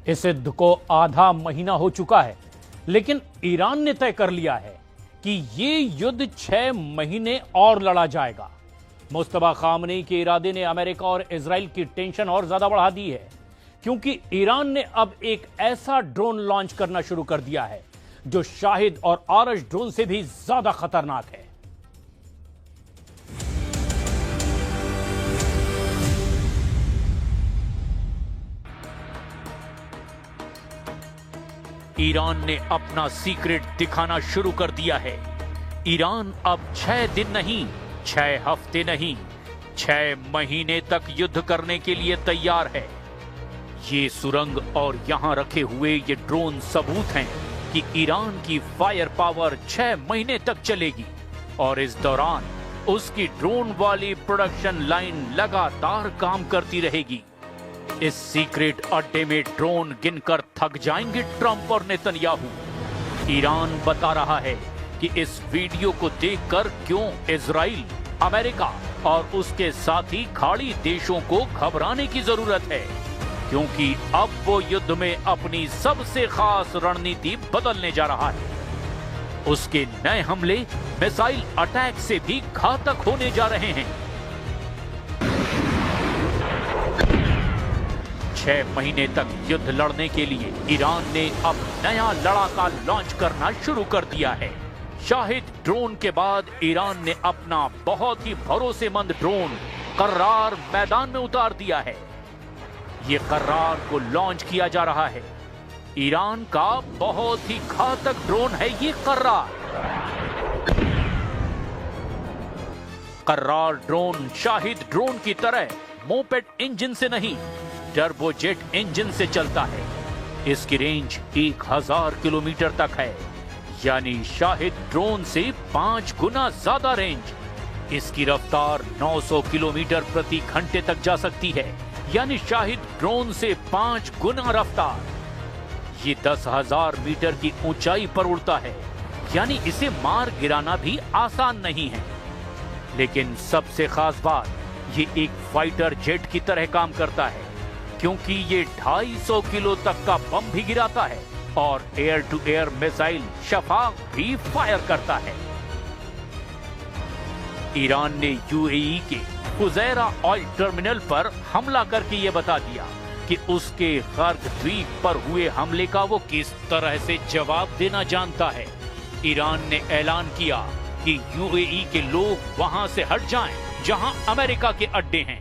इस युद्ध को आधा महीना हो चुका है, लेकिन ईरान ने तय कर लिया है कि ये युद्ध 6 महीने और लड़ा जाएगा। मुस्तफा खामनेई के इरादे ने अमेरिका और इजराइल की टेंशन और ज्यादा बढ़ा दी है, क्योंकि ईरान ने अब एक ऐसा ड्रोन लॉन्च करना शुरू कर दिया है जो शाहिद और आरश ड्रोन से भी ज्यादा खतरनाक है। ईरान ने अपना सीक्रेट दिखाना शुरू कर दिया है। ईरान अब 6 दिन नहीं, 6 हफ्ते नहीं, 6 महीने तक युद्ध करने के लिए तैयार है। ये सुरंग और यहां रखे हुए ये ड्रोन सबूत हैं कि ईरान की फायर पावर 6 महीने तक चलेगी और इस दौरान उसकी ड्रोन वाली प्रोडक्शन लाइन लगातार काम करती रहेगी। इस सीक्रेट अड्डे में ड्रोन गिनकर थक जाएंगे ट्रंप और नेतन्याहू। ईरान बता रहा है कि इस वीडियो को देखकर क्यों इजराइल, अमेरिका और उसके साथी खाड़ी देशों को घबराने की जरूरत है, क्योंकि अब वो युद्ध में अपनी सबसे खास रणनीति बदलने जा रहा है। उसके नए हमले मिसाइल अटैक से भी घातक होने जा रहे हैं। 6 महीने तक युद्ध लड़ने के लिए ईरान ने अब नया लड़ाका लॉन्च करना शुरू कर दिया है। शाहिद ड्रोन के बाद ईरान ने अपना बहुत ही भरोसेमंद ड्रोन कर्रार मैदान में उतार दिया है। ये कर्रार को लॉन्च किया जा रहा है। ईरान का बहुत ही घातक ड्रोन है ये कर्रार। कर्रार ड्रोन शाहिद ड्रोन की तरह मोपेड इंजन से नहीं, टर्बोजेट इंजन से चलता है। इसकी रेंज 1000 किलोमीटर तक है, यानी शाहिद ड्रोन से 5 गुना ज्यादा रेंज। इसकी रफ्तार 900 किलोमीटर प्रति घंटे तक जा सकती है, यानी शाहिद ड्रोन से 5 गुना रफ्तार। ये 10,000 मीटर की ऊंचाई पर उड़ता है, यानी इसे मार गिराना भी आसान नहीं है। लेकिन सबसे खास बात, ये एक फाइटर जेट की तरह काम करता है, क्योंकि ये 250 किलो तक का बम भी गिराता है और एयर टू एयर मिसाइल शफाक भी फायर करता है। ईरान ने यूएई के फुजैरा ऑयल टर्मिनल पर हमला करके ये बता दिया कि उसके कर्ग द्वीप पर हुए हमले का वो किस तरह से जवाब देना जानता है। ईरान ने ऐलान किया कि यूएई के लोग वहां से हट जाएं, जहां अमेरिका के अड्डे हैं।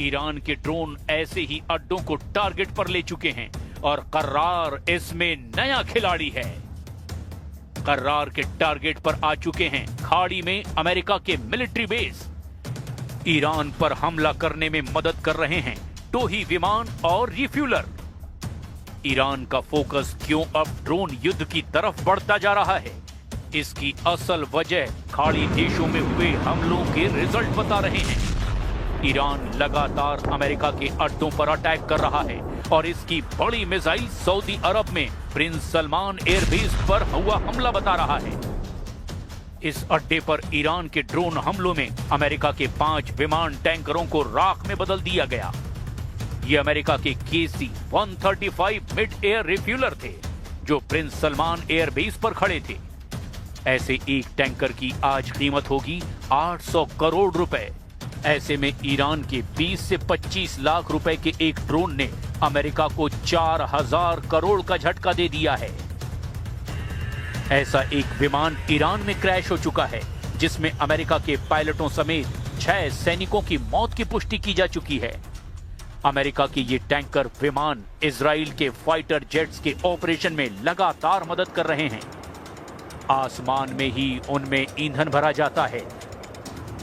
ईरान के ड्रोन ऐसे ही अड्डों को टारगेट पर ले चुके हैं और कर्रार इसमें नया खिलाड़ी है। कर्रार के टारगेट पर आ चुके हैं खाड़ी में अमेरिका के मिलिट्री बेस। ईरान पर हमला करने में मदद कर रहे हैं टोही विमान और रिफ्यूलर। ईरान का फोकस क्यों अब ड्रोन युद्ध की तरफ बढ़ता जा रहा है? इसकी असल वजह खाड़ी देशों में हुए हमलों के रिजल्ट बता रहे हैं। ईरान लगातार अमेरिका के अड्डों पर अटैक कर रहा है और इसकी बड़ी मिसाइल सऊदी अरब में प्रिंस सलमान एयरबेस पर हुआ हमला बता रहा है। इस अड्डे पर ईरान के ड्रोन हमलों में अमेरिका के 5 विमान टैंकरों को राख में बदल दिया गया। ये अमेरिका के KC-135 मिड एयर रिफ्यूलर थे, जो प्रिंस सलमान एयरबेस पर खड़े थे। ऐसे एक टैंकर की आज कीमत होगी 800 करोड़ रुपए। ऐसे में ईरान के 20 से 25 लाख रुपए के एक ड्रोन ने अमेरिका को 4000 करोड़ का झटका दे दिया है। ऐसा एक विमान ईरान में क्रैश हो चुका है, जिसमें अमेरिका के पायलटों समेत 6 सैनिकों की मौत की पुष्टि की जा चुकी है। अमेरिका के ये टैंकर विमान इजराइल के फाइटर जेट्स के ऑपरेशन में लगातार मदद कर रहे हैं। आसमान में ही उनमें ईंधन भरा जाता है,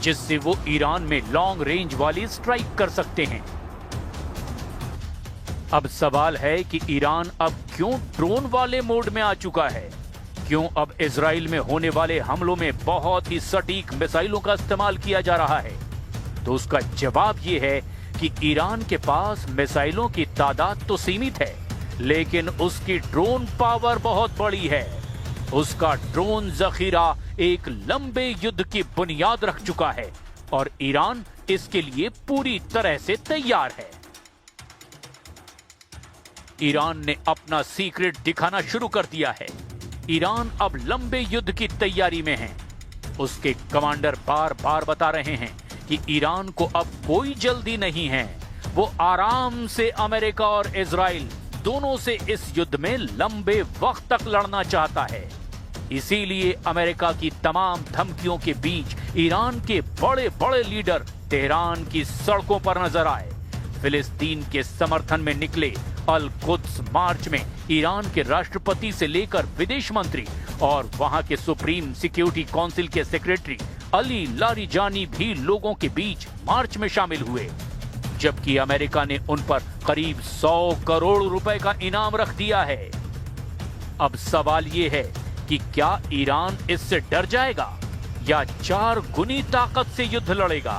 जिससे वो ईरान में लॉन्ग रेंज वाली स्ट्राइक कर सकते हैं। अब सवाल है कि ईरान अब क्यों ड्रोन वाले मोड में आ चुका है? क्यों अब इजराइल में होने वाले हमलों में बहुत ही सटीक मिसाइलों का इस्तेमाल किया जा रहा है? तो उसका जवाब ये है कि ईरान के पास मिसाइलों की तादाद तो सीमित है, लेकिन उसकी ड्रोन पावर बहुत बड़ी है। उसका ड्रोन जखीरा एक लंबे युद्ध की बुनियाद रख चुका है और ईरान इसके लिए पूरी तरह से तैयार है। ईरान ने अपना सीक्रेट दिखाना शुरू कर दिया है। ईरान अब लंबे युद्ध की तैयारी में है। उसके कमांडर बार बार बता रहे हैं कि ईरान को अब कोई जल्दी नहीं है। वो आराम से अमेरिका और इजराइल दोनों से इस युद्ध में लंबे वक्त तक लड़ना चाहता है। इसीलिए अमेरिका की तमाम धमकियों के बीच ईरान के बड़े बड़े लीडर तेहरान की सड़कों पर नजर आए। फिलिस्तीन के समर्थन में निकले अल कुद्स मार्च में ईरान के राष्ट्रपति से लेकर विदेश मंत्री और वहां के सुप्रीम सिक्योरिटी काउंसिल के सेक्रेटरी अली लारिजानी भी लोगों के बीच मार्च में शामिल हुए, जबकि अमेरिका ने उन पर करीब 100 करोड़ रुपए का इनाम रख दिया है। अब सवाल ये है कि क्या ईरान इससे डर जाएगा या 4 गुनी ताकत से युद्ध लड़ेगा?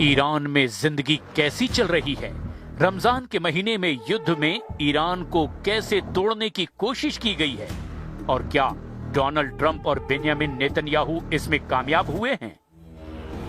ईरान में जिंदगी कैसी चल रही है? रमजान के महीने में युद्ध में ईरान को कैसे तोड़ने की कोशिश की गई है और क्या डोनाल्ड ट्रंप और बेंजामिन नेतन्याहू इसमें कामयाब हुए हैं?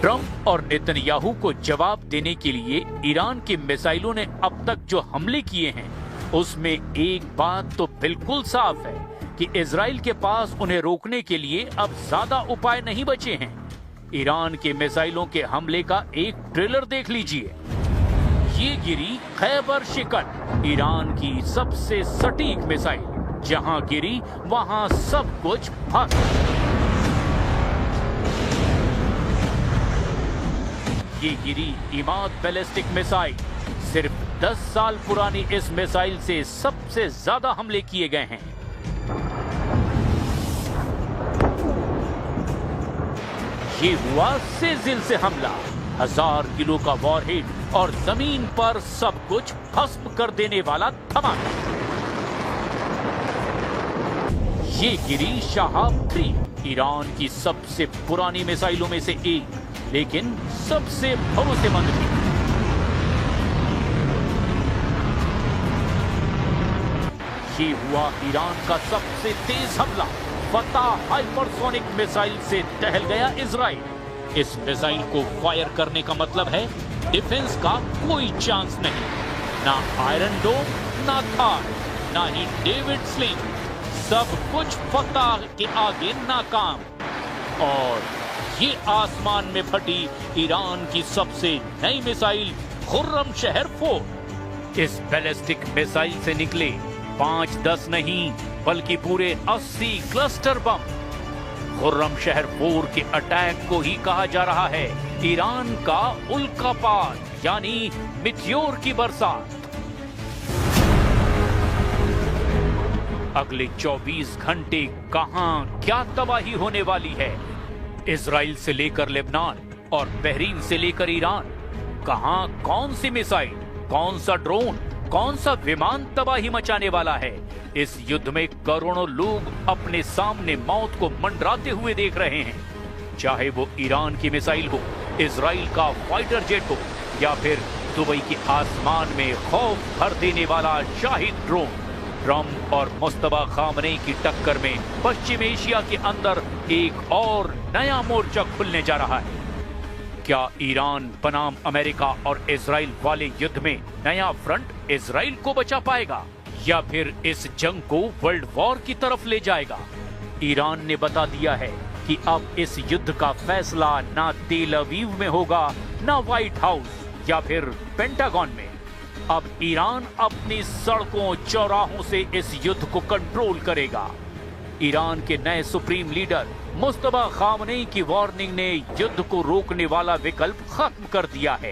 ट्रंप और नेतन्याहू को जवाब देने के लिए ईरान के मिसाइलों ने अब तक जो हमले किए हैं उसमें एक बात तो बिल्कुल साफ है कि इजराइल के पास उन्हें रोकने के लिए अब ज्यादा उपाय नहीं बचे हैं। ईरान के मिसाइलों के हमले का एक ट्रेलर देख लीजिए। ये गिरी खैबर शिकन, ईरान की सबसे सटीक मिसाइल। जहां गिरी वहां सब कुछ भस्म। ये गिरी इमाद बैलिस्टिक मिसाइल। सिर्फ 10 साल पुरानी इस मिसाइल से सबसे ज्यादा हमले किए गए हैं। ये हुआ सेजिल से हमला, 1000 किलो का वॉरहेड और जमीन पर सब कुछ भस्म कर देने वाला धमाका। ये गिरी शहाब 3, ईरान की सबसे पुरानी मिसाइलों में से एक, लेकिन सबसे भरोसेमंद भी। ये हुआ ईरान का सबसे तेज हमला। फतह हाइपरसोनिक मिसाइल से टहल गया इजराइल। इस मिसाइल को फायर करने का मतलब है डिफेंस का कोई चांस नहीं। ना आयरन डोम, ना थार, ना ही डेविड स्लिंग, सब कुछ फतह के आगे नाकाम। और ये आसमान में फटी ईरान की सबसे नई मिसाइल खुर्रम शहर 4। इस बैलिस्टिक मिसाइल से निकले 5-10 नहीं बल्कि पूरे 80 क्लस्टर बम। खुर्रम शहर 4 के अटैक को ही कहा जा रहा है ईरान का उल्कापात यानी मिथियोर की बरसात। अगले 24 घंटे कहां क्या तबाही होने वाली है? इजराइल से लेकर लेबनान और बहरीन से लेकर ईरान, कहां कौन सी मिसाइल, कौन सा ड्रोन, कौन सा विमान तबाही मचाने वाला है? इस युद्ध में करोड़ों लोग अपने सामने मौत को मंडराते हुए देख रहे हैं, चाहे वो ईरान की मिसाइल हो, इजराइल का फाइटर जेट हो या फिर दुबई के आसमान में खौफ भर देने वाला शाहिद ड्रोन। ट्रंप और मुस्तफा खामनेई की टक्कर में पश्चिम एशिया के अंदर एक और नया मोर्चा खुलने जा रहा है। क्या ईरान बनाम अमेरिका और इजराइल वाले युद्ध में नया फ्रंट इजराइल को बचा पाएगा या फिर इस जंग को वर्ल्ड वॉर की तरफ ले जाएगा? ईरान ने बता दिया है कि अब इस युद्ध का फैसला ना तेल अवीव में होगा, ना व्हाइट हाउस या फिर पेंटागन में। अब ईरान अपनी सड़कों चौराहों से इस युद्ध को कंट्रोल करेगा। ईरान के नए सुप्रीम लीडर मुस्तफा खामनेई की वार्निंग ने युद्ध को रोकने वाला विकल्प खत्म कर दिया है।